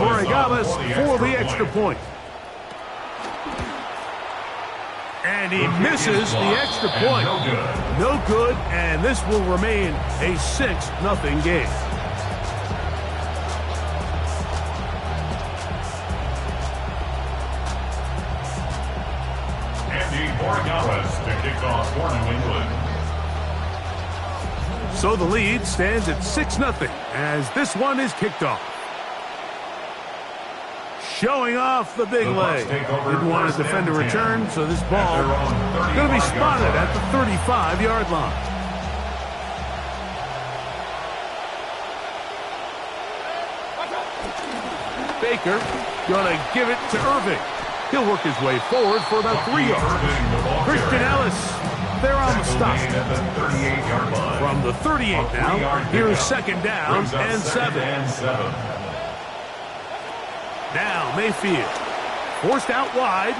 Borregales for the extra point. And he misses the extra point. No good, and this will remain a 6-0 game. Borregales to kick off for New England. So the lead stands at 6-0 as this one is kicked off. Showing off the big leg. Didn't want his defender return, so this ball is going to be spotted at the 35-yard line. Baker going to give it to Irving. He'll work his way forward for about 3 yards. Christian Ellis, they're on the stop. From the 38 now, here's second down and 7. Now Mayfield, forced out wide.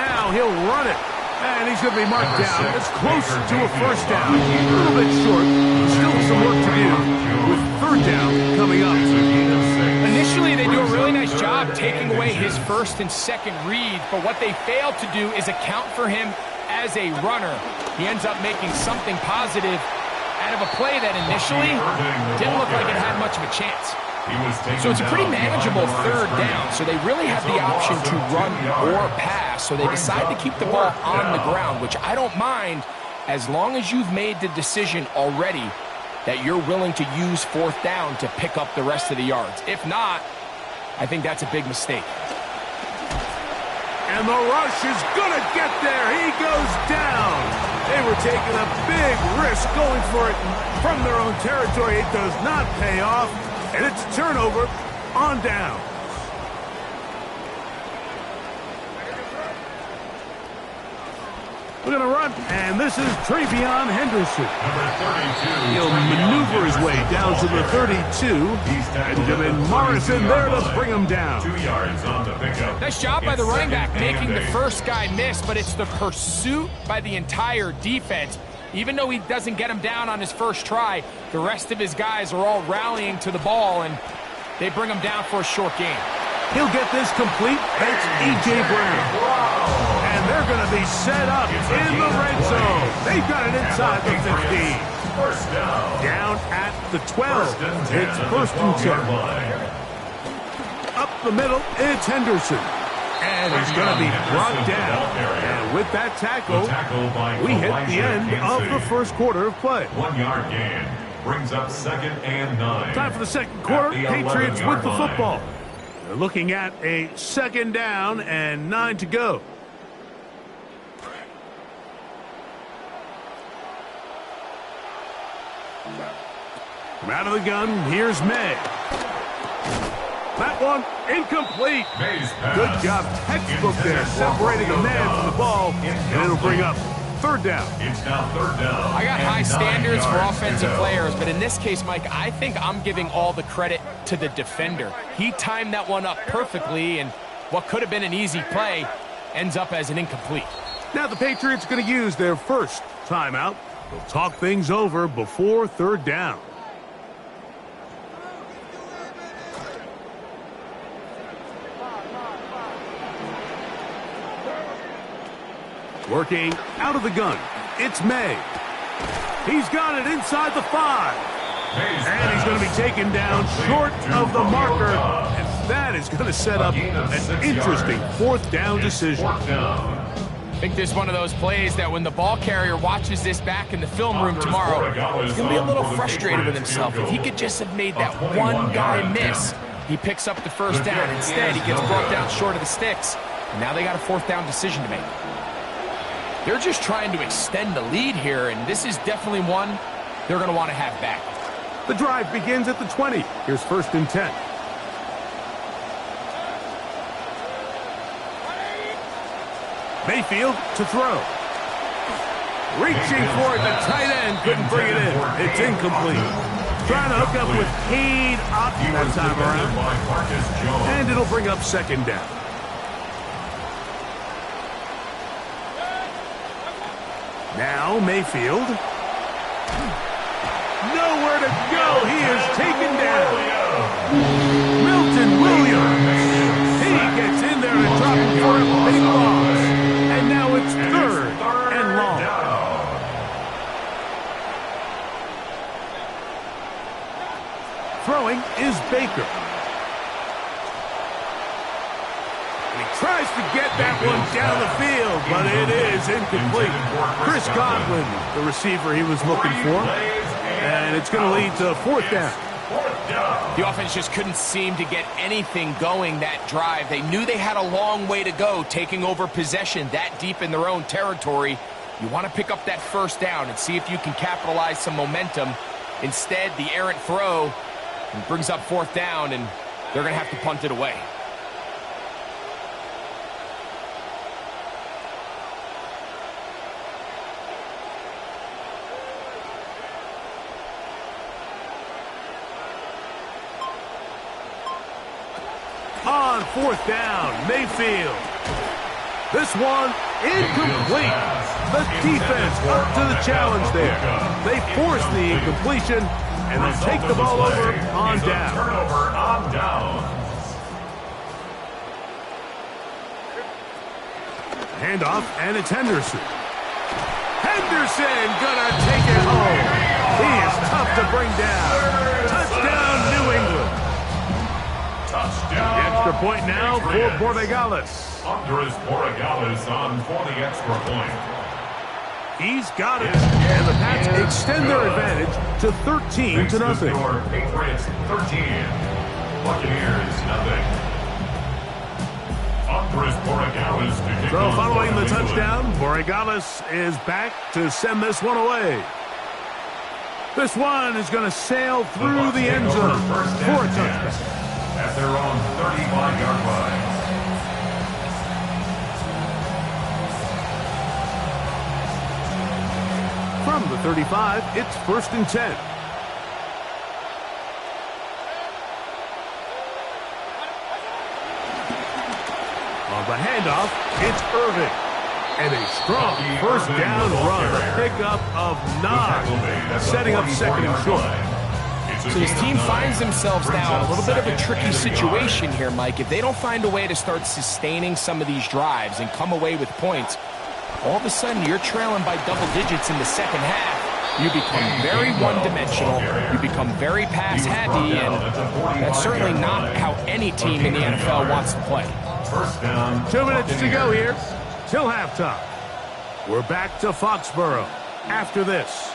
Now he'll run it. And he's going to be marked down. It's close to a first down. A little bit short. Still some work to do with third down coming up. Initially, they do a really nice job taking away his first and second read, but what they failed to do is account for him as a runner. He ends up making something positive out of a play that initially didn't look like it had much of a chance. So it's a pretty manageable third down, so they really have the option to run or pass, so they decide to keep the ball on the ground, which I don't mind as long as you've made the decision already that you're willing to use fourth down to pick up the rest of the yards. If not, I think that's a big mistake. And the rush is going to get there. He goes down. They were taking a big risk going for it from their own territory. It does not pay off, and it's a turnover on down. We're going to run, and this is Travion Henderson. He'll maneuver his way down to the 32. Benjamin Morrison there to bring him down. 2 yards on the pickup. Nice job by the running back making the first guy miss, but it's the pursuit by the entire defense. Even though he doesn't get him down on his first try, the rest of his guys are all rallying to the ball, and they bring him down for a short gain. He'll get this complete. That's E.J. Brown. And they're going to be set up in the red zone. They've got it inside the 15. First down. Down at the 12. It's first and 10. Up the middle, it's Henderson. And he's going to be brought down. And with that tackle, we hit the end of the first quarter of play. 1 yard gain brings up second and 9. Time for the second quarter. Patriots with the football. They're looking at a second down and 9 to go. From out of the gun, here's May. That one incomplete. Good job, textbook there, separating the man from the ball, and it'll bring up third down. It's now third down. I got high standards for offensive players, but in this case, Mike, I think I'm giving all the credit to the defender. He timed that one up perfectly, and what could have been an easy play ends up as an incomplete. Now the Patriots are going to use their first timeout. They'll talk things over before third down. Working out of the gun, it's May. He's got it inside the 5. And he's going to be taken down short of the marker. And that is going to set up an interesting fourth down decision. I think this is one of those plays that when the ball carrier watches this back in the film room tomorrow, he's going to be a little frustrated with himself. If he could just have made that one guy miss, he picks up the first down. Instead, he gets brought down short of the sticks. And now they got a fourth down decision to make. They're just trying to extend the lead here, and this is definitely one they're going to want to have back. The drive begins at the 20. Here's first and 10. Mayfield to throw. Reaching for it, the tight end couldn't bring it in. It's incomplete. Trying to hook up with Cade Otton that time around. And it'll bring up second down. Now Mayfield. Nowhere to go. He is taken down. Milton Williams big loss. And now it's third and long. Throwing is Baker. He tries to get that one down the field, but it is incomplete. Chris Godwin, the receiver he was looking for. And it's going to lead to fourth down. The offense just couldn't seem to get anything going that drive. They knew they had a long way to go, taking over possession that deep in their own territory. You want to pick up that first down and see if you can capitalize some momentum. Instead, the errant throw brings up fourth down, and they're going to have to punt it away. On fourth down, Mayfield. This one incomplete. The defense up to the challenge there. They force the incompletion, and they'll take the ball over on down. Turnover on down. Handoff, and it's Henderson. Henderson gonna take it home. He is tough to bring down. Touchdown, New England. Touchdown. The extra point now for Borregales. Andres Borregales on for the extra point. He's got it, and the Pats extend their advantage to 13-0. Patriots 13, Buccaneers nothing. Andres Borregales to kick So off following the for New touchdown, England. Borregales is back to send this one away. This one is going to sail through the end zone for a touchdown. At their own 35-yard line. From the 35, it's 1st and 10. On the handoff, it's Irving. And a strong first down run. A pickup of 9, setting up second and short. So his team finds themselves now in a little bit of a tricky situation here, Mike. If they don't find a way to start sustaining some of these drives and come away with points, all of a sudden you're trailing by double digits in the second half. You become very one-dimensional. You become very pass-heavy, and that's certainly not how any team in the NFL wants to play. First down. 2 minutes to go here till halftime. We're back to Foxborough after this.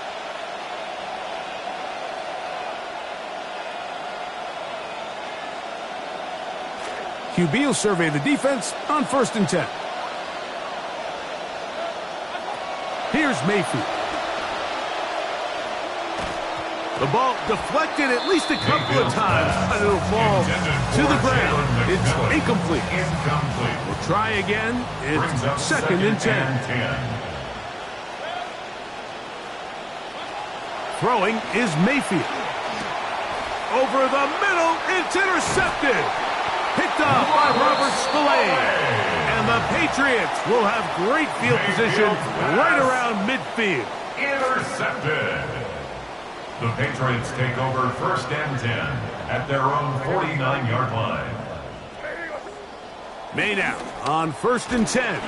QB will survey the defense on 1st and 10. Here's Mayfield. The ball deflected at least a couple of times, but it'll fall to the ground. It's incomplete. We'll try again. It's 2nd and 10. Throwing is Mayfield. Over the middle, it's intercepted. Picked off by Robert Spillane. And the Patriots will have great field position right around midfield. Intercepted. The Patriots take over 1st and 10 at their own 49-yard line. Made out on 1st and 10.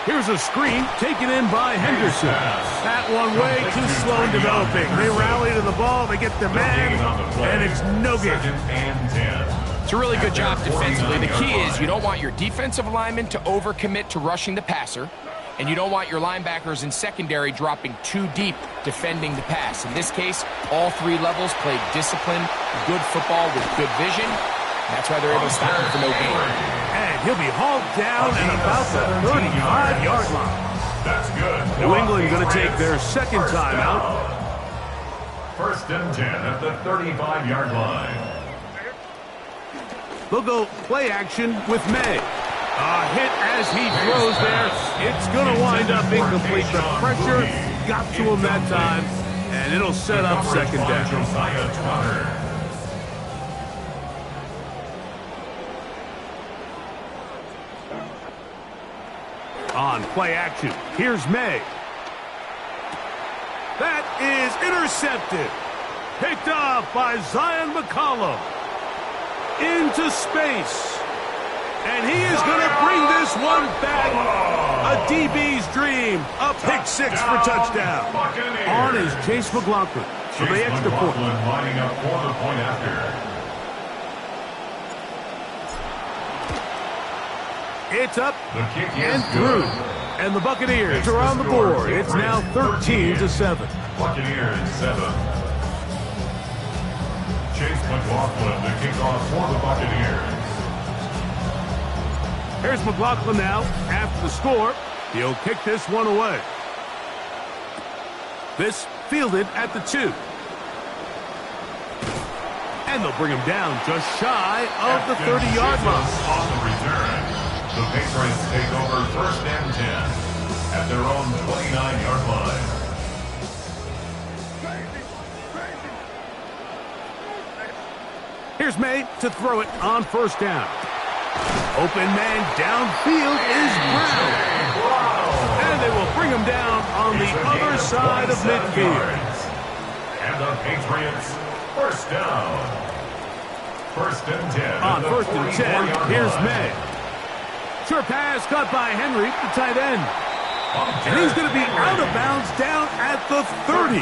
Here's a screen taken in by Henderson. That one way too slow in developing. They rally to the ball, they get the man, and it's no good. 2nd and 10. It's a really good job defensively. The key is you don't want your defensive linemen to overcommit to rushing the passer, and you don't want your linebackers in secondary dropping too deep defending the pass. In this case, all 3 levels played disciplined, good football with good vision. That's why they're able to stop him for no gain. And he'll be hauled down at about the 35-yard line. That's good. New England going to take their second timeout. 1st and 10 at the 35-yard line. They'll go play action with May. A hit as he throws there. It's going to wind up incomplete. The pressure got to him that time, and it'll set up 2nd down. On play action, here's May. That is intercepted. Picked off by Zion McCollum. Into space. And he is going to bring this one back. A DB's dream. A pick six for touchdown. On is Chase McLaughlin for the extra point. Lining up for the point after. It's up and through. And the Buccaneers are on the board. It's now 13-7. Buccaneers 7. Chase McLaughlin, the kickoff for the Buccaneers. Here's McLaughlin now. After the score, he'll kick this one away. This fielded at the 2. And they'll bring him down just shy of the 30-yard line. On the return, the Patriots take over 1st and 10 at their own 29-yard line. Here's May to throw it on 1st down. Open man downfield is Brown. And they will bring him down on the other side of midfield. And the Patriots 1st down. 1st and 10. On 1st and 10, here's May. Short pass caught by Henry, the tight end. And he's going to be out of bounds down at the 30.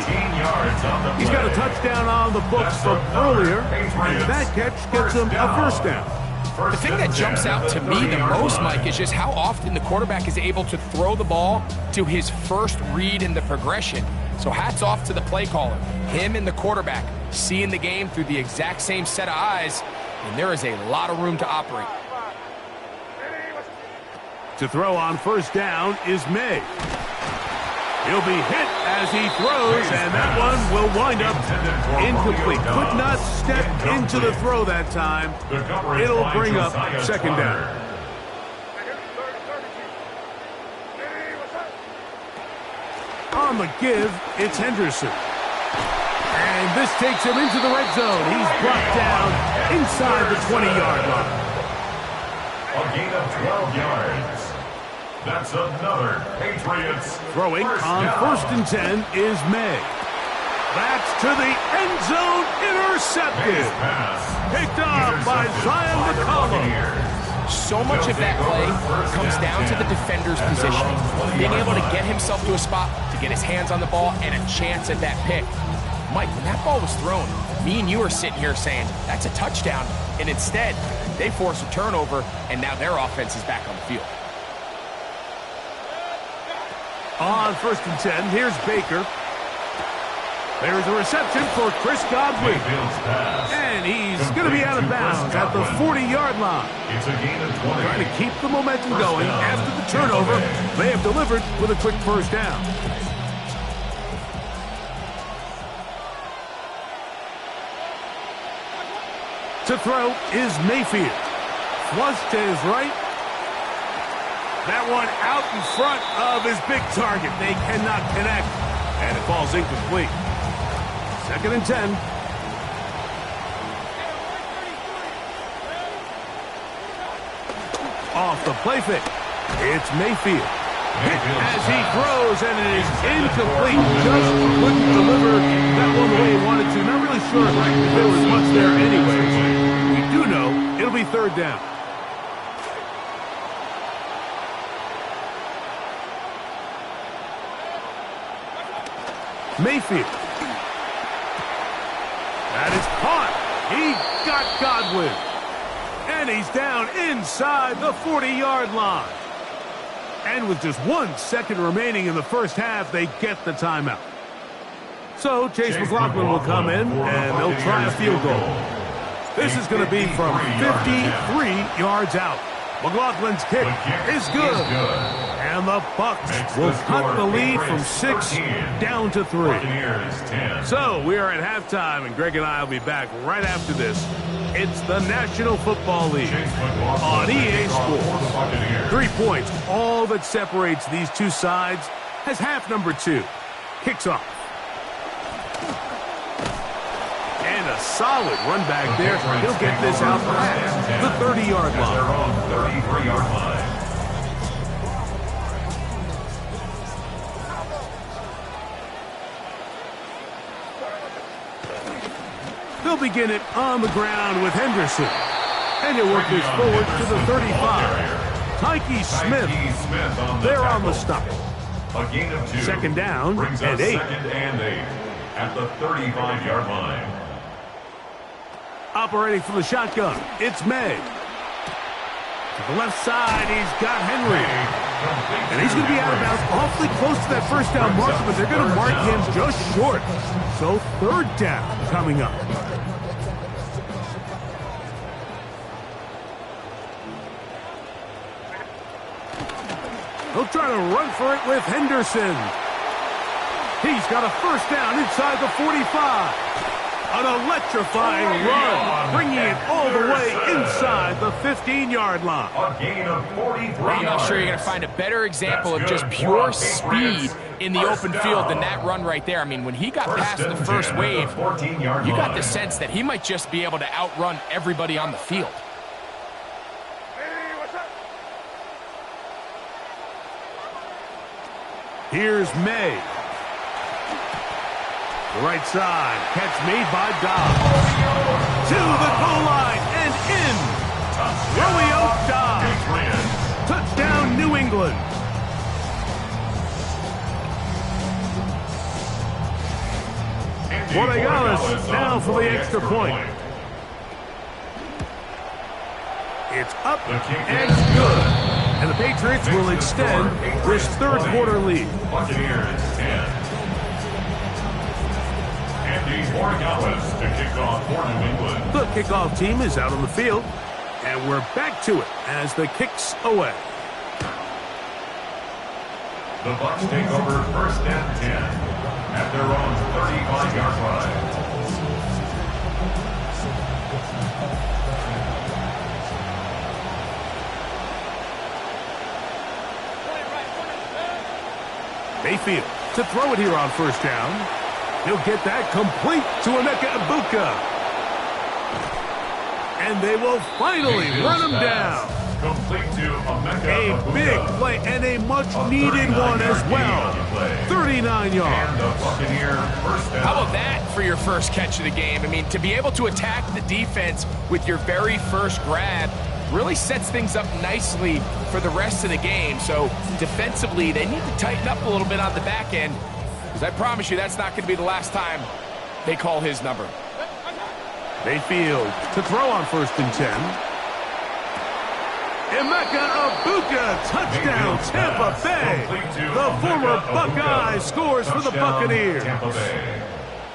He's got a touchdown on the books from earlier, and that catch gets him a 1st down. The thing that jumps out to me the most, Mike, is just how often the quarterback is able to throw the ball to his first read in the progression. So hats off to the play caller. Him and the quarterback seeing the game through the exact same set of eyes, and there is a lot of room to operate. To throw on 1st down is May. He'll be hit as he throws, and that one will wind up incomplete. Could not step into the throw that time. It'll bring up 2nd down. On the give, it's Henderson. And this takes him into the red zone. He's brought down inside the 20-yard line. A gain of 12 yards. That's another Patriots. Throwing on 1st and 10 is May. That's to the end zone, intercepted. Picked up by Zion McCollum. So much of that play comes down to the defender's positioning. Being able to get himself to a spot, to get his hands on the ball, and a chance at that pick. Mike, when that ball was thrown, me and you are sitting here saying, that's a touchdown. And instead, they force a turnover, and now their offense is back on the field. On 1st and 10, here's Baker. There's a reception for Chris Godwin. And he's going to be out of bounds at the 40-yard line. It's a gain of 20. Trying to keep the momentum going after the turnover. They have delivered with a quick 1st down. To throw is Mayfield. Flush to his right. That one out in front of his big target. They cannot connect, and it falls incomplete. 2nd and 10. Off the play fake. It's Mayfield. Hit as he throws, and it is incomplete. Just couldn't deliver that one the way he wanted to. Not really sure if there was much there anyway. We do know it'll be 3rd down. Mayfield. That is caught. He got Godwin. And he's down inside the 40-yard line. And with just 1 second remaining in the 1st half, they get the timeout. So Chase McLaughlin will come in, and they'll try a field goal. This is going to be from 53 yards out. McLaughlin's kick is good. And the Bucs will cut the lead from 6 down to 3. So we are at halftime, and Greg and I will be back right after this. It's the National Football League on EA Sports. 3 points, all that separates these two sides, as half number 2 kicks off. And a solid run back there. He'll get this out past the 30-yard line. Their own 33-yard line. They'll begin it on the ground with Henderson. And he'll work this forward to the 35. Tyke Smith, they're on the stop. A gain of 2. Second down brings and us 8. second and 8 at the 35-yard line. Operating from the shotgun, it's May. To the left side, he's got Henry. And he's going to be out of bounds awfully close to that first down marker, but they're going to mark him just short. So third down coming up. He'll try to run for it with Henderson. He's got a first down inside the 45. An electrifying run, bringing it all the way inside the 15-yard line. A gain of 43 Well, I'm not sure you're going to find a better example of just pure speed in the open field than that run right there. I mean, when he got past the first wave, you got the sense that he might just be able to outrun everybody on the field. Here's May. The right side, catch made by Dobbs. To the goal line and in. Romeo Dobbs. Touchdown, New England. Borregales now for the extra point. It's up and good. And the Patriots will extend this third quarter lead. Buccaneers 10. Borregales to kick off for New England. The kickoff team is out on the field, and we're back to it as the kick's away. The Bucs take over first and 10 at their own 35-yard line. Mayfield to throw it here on first down. He'll get that complete to Emeka Egbuka. And they will finally run him down. Complete to Emeka A big play and a much-needed one as well. 39 yards. And the Buccaneer first down. How about that for your first catch of the game? I mean, to be able to attack the defense with your very first grab really sets things up nicely for the rest of the game. So defensively, they need to tighten up a little bit on the back end. Because I promise you, that's not going to be the last time they call his number. Mayfield to throw on first and 10. Emeka Egbuka, touchdown, Tampa Bay. The former Buckeye scores for the Buccaneers.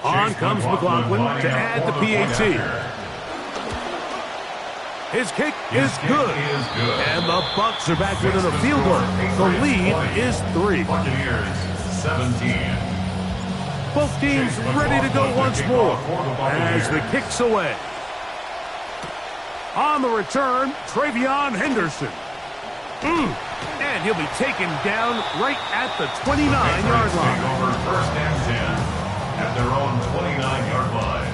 On comes McLaughlin to add the PAT. His kick is good. And the Bucs are back within a field goal. The lead is 3. Buccaneers 17. Both teams ready to go once more as the kick's away. On the return, Travion Henderson. And he'll be taken down right at the 29-yard line. Over first and 10 at their own 29-yard line.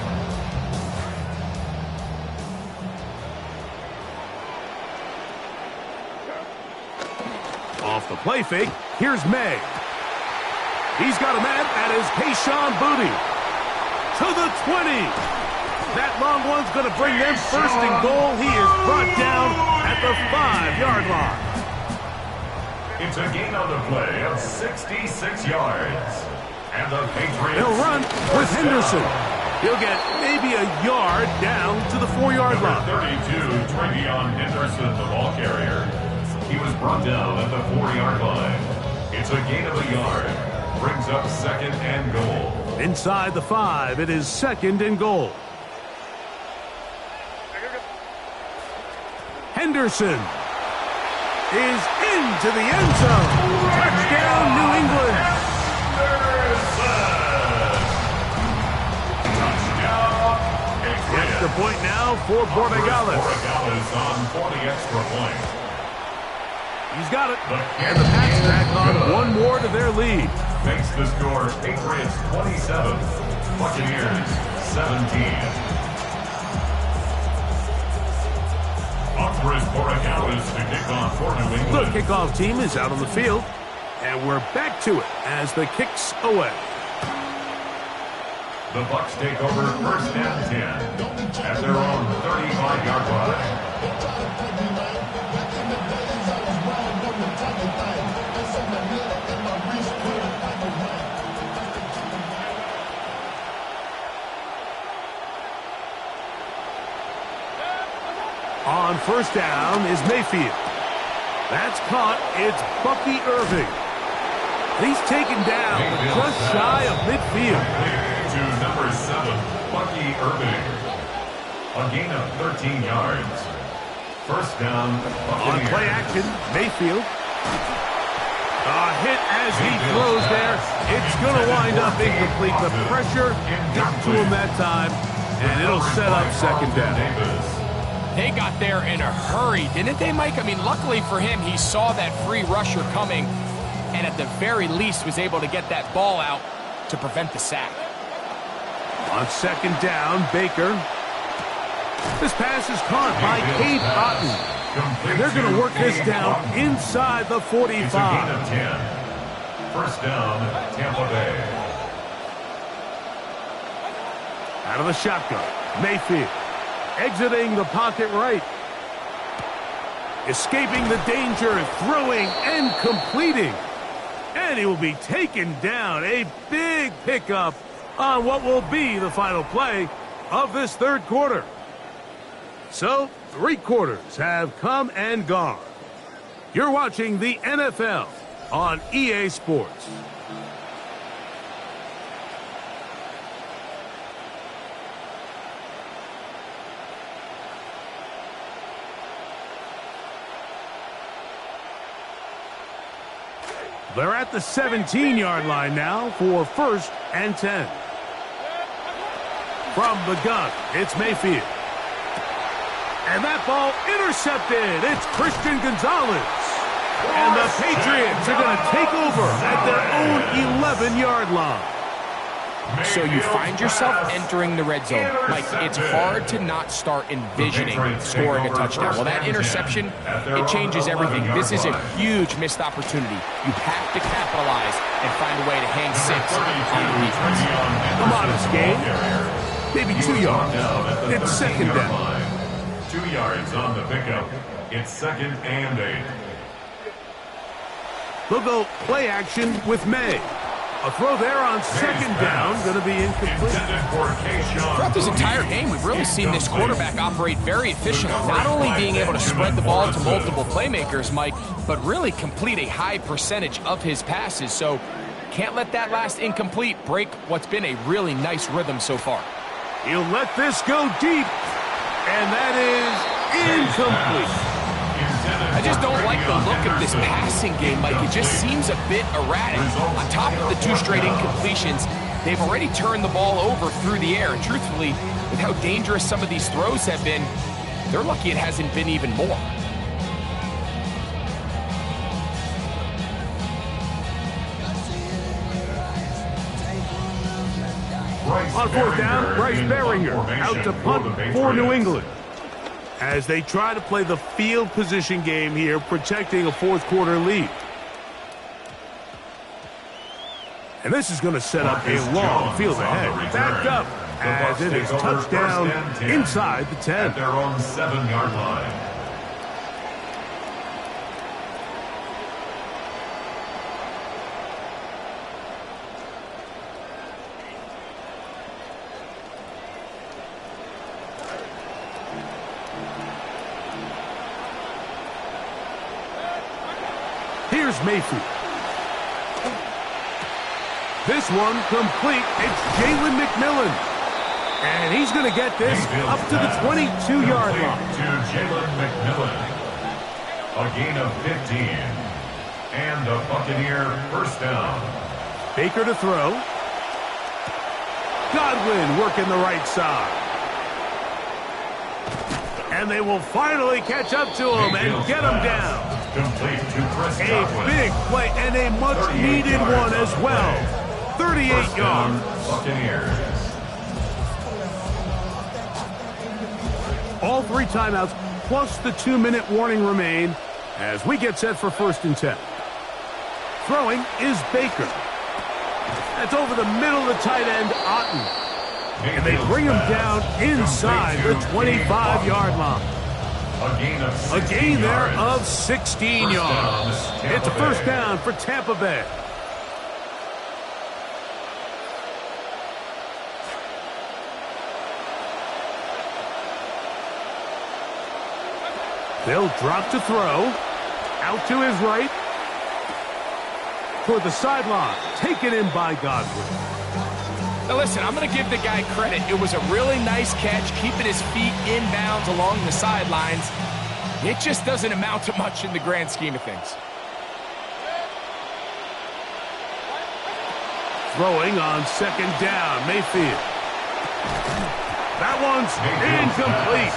Off the play fake, here's May. He's got a man at his Kayshon Boutte. To the 20. That long one's going to bring them first and goal. He is brought down at the 5-yard line. It's a gain on the play of 66 yards. And the Patriots... He'll run with Henderson. He'll get maybe a yard down to the 4-yard line. 32, Travion Henderson, the ball carrier. He was brought down at the 4-yard line. It's a gain of a yard. Brings up second and goal. Inside the 5, it is second and goal. Henderson is into the end zone. Touchdown, New England. Extra point now for Borregales. Borregales on for the extra point. He's got it. And the Pats tack on one more to their lead. Makes the score Patriots 27, Buccaneers 17. Offers Borregales to kick off for New England. The kickoff team is out on the field, and we're back to it as the kick's away. The Bucs take over first and 10 at their own 35-yard line. On first down is Mayfield. That's caught. It's Bucky Irving. He's taken down just shy of midfield. To number 7, Bucky Irving. A gain of 13 yards. First down, On play action, Mayfield. A hit as he throws there. It's going to wind up incomplete. The pressure got to him that time, and it'll set up second down. They got there in a hurry, didn't they, Mike? I mean, luckily for him, he saw that free rusher coming, and at the very least was able to get that ball out to prevent the sack. On second down, Baker. This pass is caught by Cade Otton. And they're going to work this down inside the 45. It's a gain of 10. First down, Tampa Bay. Out of the shotgun, Mayfield. Exiting the pocket right. Escaping the danger, throwing and completing. And he will be taken down. A big pickup on what will be the final play of this third quarter. So, 3 quarters have come and gone. You're watching the NFL on EA Sports. They're at the 17-yard line now for first and 10. From the gun, it's Mayfield. And that ball intercepted. It's Christian Gonzalez. And the Patriots are going to take over at their own 11-yard line. So you find yourself entering the red zone. Mike, it's hard to not start envisioning scoring a touchdown. Well, that interception, it changes everything. This is a huge missed opportunity. You have to capitalize and find a way to hang 6 on the defense. A modest gain. Maybe 2 yards. It's second down. 2 yards on the pickup. It's second and 8. They'll go play action with May. A throw there on second down, going to be incomplete. Throughout this entire game, we've really seen this quarterback operate very efficiently, not only being able to spread the ball to multiple playmakers, Mike, but really complete a high percentage of his passes. So can't let that last incomplete break what's been a really nice rhythm so far. He'll let this go deep, and that is incomplete. I just don't like the look of this passing game, Mike. It just seems a bit erratic. On top of the 2 straight incompletions, they've already turned the ball over through the air. And truthfully, with how dangerous some of these throws have been, they're lucky it hasn't been even more. On fourth down, Bryce Baringer out to punt for New England. As they try to play the field position game here, protecting a fourth quarter lead. And this is going to set up a long field ahead. Backed up as it is touchdown inside the 10. At their own 7-yard line. Here's Mayfield. This one complete. It's Jalen McMillan. And he's going to get this up to the 22-yard line. To Jalen McMillan. A gain of 15. And a Buccaneer first down. Baker to throw. Godwin working the right side. And they will finally catch up to him and get him down. Complete to Chris A Godwin. big play and a much-needed one as well. 38 First down, yards. Buccaneers. All 3 timeouts plus the 2-minute warning remain as we get set for first and 10. Throwing is Baker. That's over the middle of the tight end, Otton. And they bring him down inside the 25-yard line. A gain there yards. of 16 yards. It's a first down for Tampa Bay. They'll drop to throw. Out to his right. Toward the sideline. Taken in by Godwin. Now listen, I'm going to give the guy credit. It was a really nice catch, keeping his feet inbounds along the sidelines. It just doesn't amount to much in the grand scheme of things. Throwing on second down, Mayfield. That one's incomplete.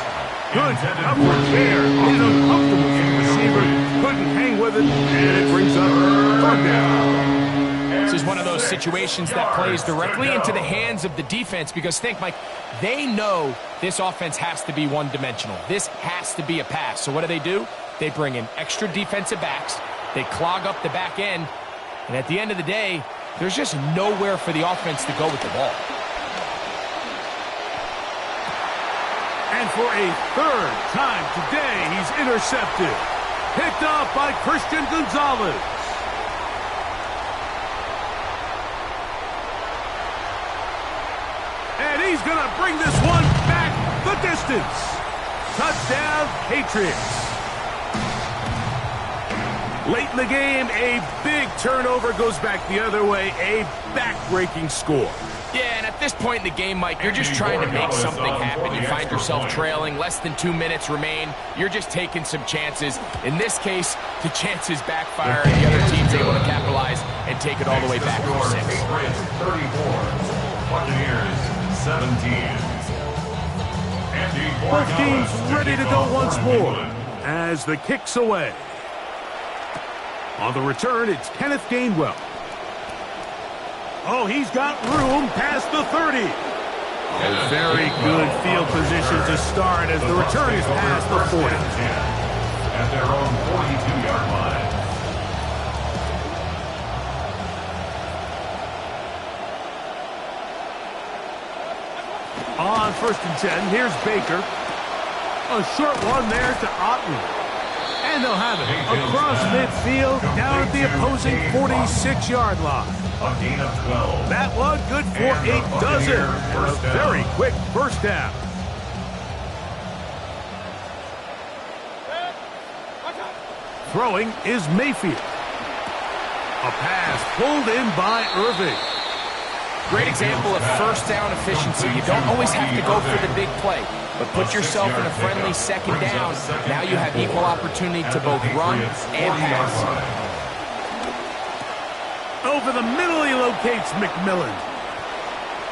Good upward care. He's uncomfortable for the receiver. Couldn't hang with it, and it brings up third down. This is one of those situations that plays directly into the hands of the defense because think, Mike, they know this offense has to be one-dimensional. This has to be a pass. So what do? They bring in extra defensive backs. They clog up the back end. And at the end of the day, there's just nowhere for the offense to go with the ball. And for a third time today, he's intercepted. Picked up by Christian Gonzalez. And he's going to bring this one back the distance. Touchdown, Patriots. Late in the game, a big turnover goes back the other way. A back-breaking score. Yeah, and at this point in the game, Mike, you're just trying to make something happen. You find yourself trailing, less than 2 minutes remain. You're just taking some chances. In this case, the chances backfire, and the other team's able to capitalize and take it all the way back to 6. 34, Buccaneers 17. Both teams ready to go once more as the kick's away. On the return, it's Kenneth Gainwell. Oh, he's got room past the 30. A very good field position to start as the return is past the 40. At their own 42-yard line. On 1st and 10, here's Baker. A short one there to Otten. And they'll have it across midfield down at the opposing 46-yard line. A gain of 12. That one good for a dozen. A very quick first down. Throwing is Mayfield. A pass pulled in by Irving. Great example of first down efficiency. You don't always have to go for the big play, but put yourself in a friendly second down. Now you have equal opportunity to both run and pass. Over the middle he locates McMillan.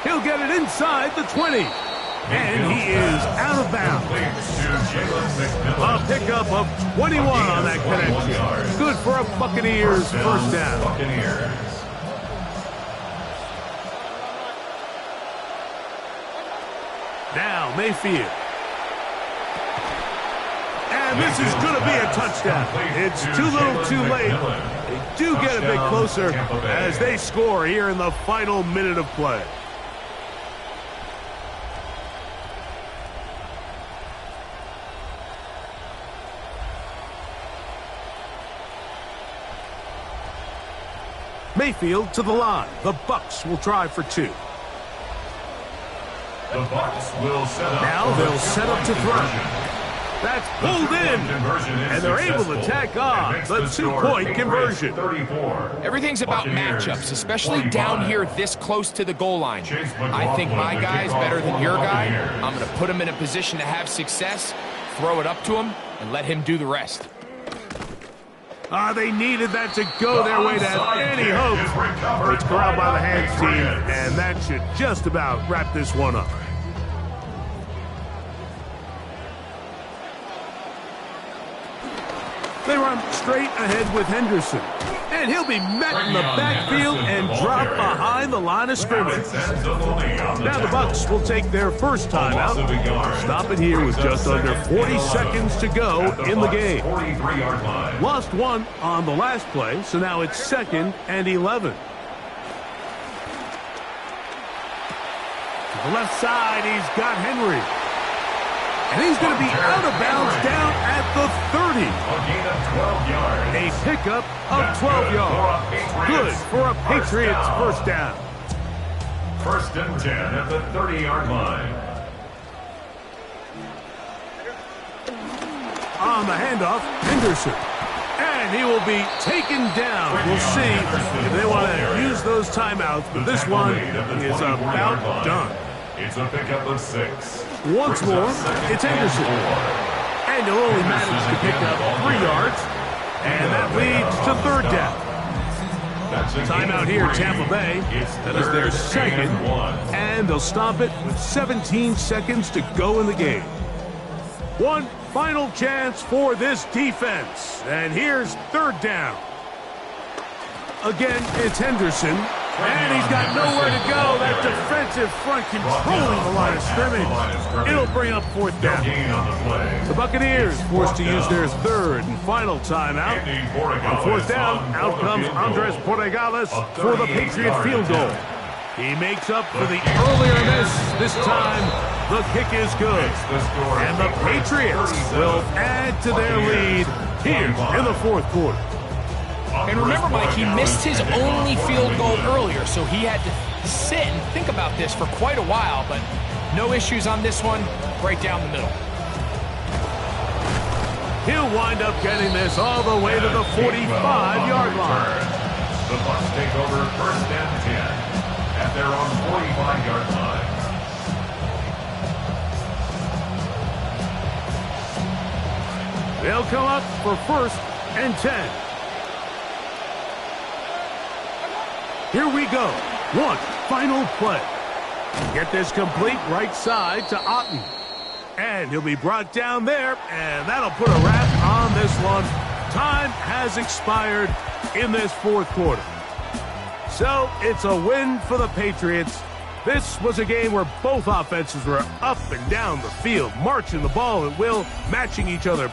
He'll get it inside the 20. And he is out of bounds. A pickup of 21 on that connection. Good for a Buccaneers first down. Now Mayfield. And this is going to be a touchdown. It's too little too late. They do get a bit closer as they score here in the final minute of play. Mayfield to the line. The Bucs will try for 2. The Bucs will set up. Now they'll set up to throw. That's pulled in. And they're able to tack on the 2-point conversion. Everything's about matchups, especially down here this close to the goal line. I think my guy's better than your guy. I'm going to put him in a position to have success, throw it up to him, and let him do the rest. They needed that to go their way to have any hope. It's corralled by the hands team, and that should just about wrap this one up. They run straight ahead with Henderson. And he'll be met in the backfield and dropped behind the line of scrimmage. Now the Bucs will take their first time out. Stop it here with just under 40 seconds to go in the game. Lost one on the last play, so now it's 2nd and 11. To the left side, he's got Henry. And he's going to be out of bounds down at the 30. A gain of 12 yards. A pickup of 12 yards. Good for a Patriots first down. First and 10 at the 30-yard line. On the handoff, Henderson. And he will be taken down. We'll see if they want to use those timeouts, but this one is about done. It's a pickup of 6. Once more, it's Henderson. And he'll only manage to pick up 3 yards. And that leads to third down. Timeout here, Tampa Bay. That is their second. And they'll stop it with 17 seconds to go in the game. One final chance for this defense. And here's third down. Again, it's Henderson. And he's got nowhere to go. That defensive front controlling the line of scrimmage. It'll bring up fourth down. The Buccaneers forced to use their third and final timeout. On fourth down, out comes Andres Porregales for the Patriot field goal. He makes up for the earlier miss. This time, the kick is good. And the Patriots will add to their lead here in the fourth quarter. And remember, Mike, he missed his only field goal earlier, so he had to sit and think about this for quite a while, but no issues on this one, right down the middle. He'll wind up getting this all the way to the 45-yard line. The Bucs take over first and 10 at their own 45-yard line. They'll come up for first and 10. Here we go. One final play. Get this complete right side to Otten. And he'll be brought down there, and that'll put a wrap on this one. Time has expired in this fourth quarter. So it's a win for the Patriots. This was a game where both offenses were up and down the field, marching the ball at will, matching each other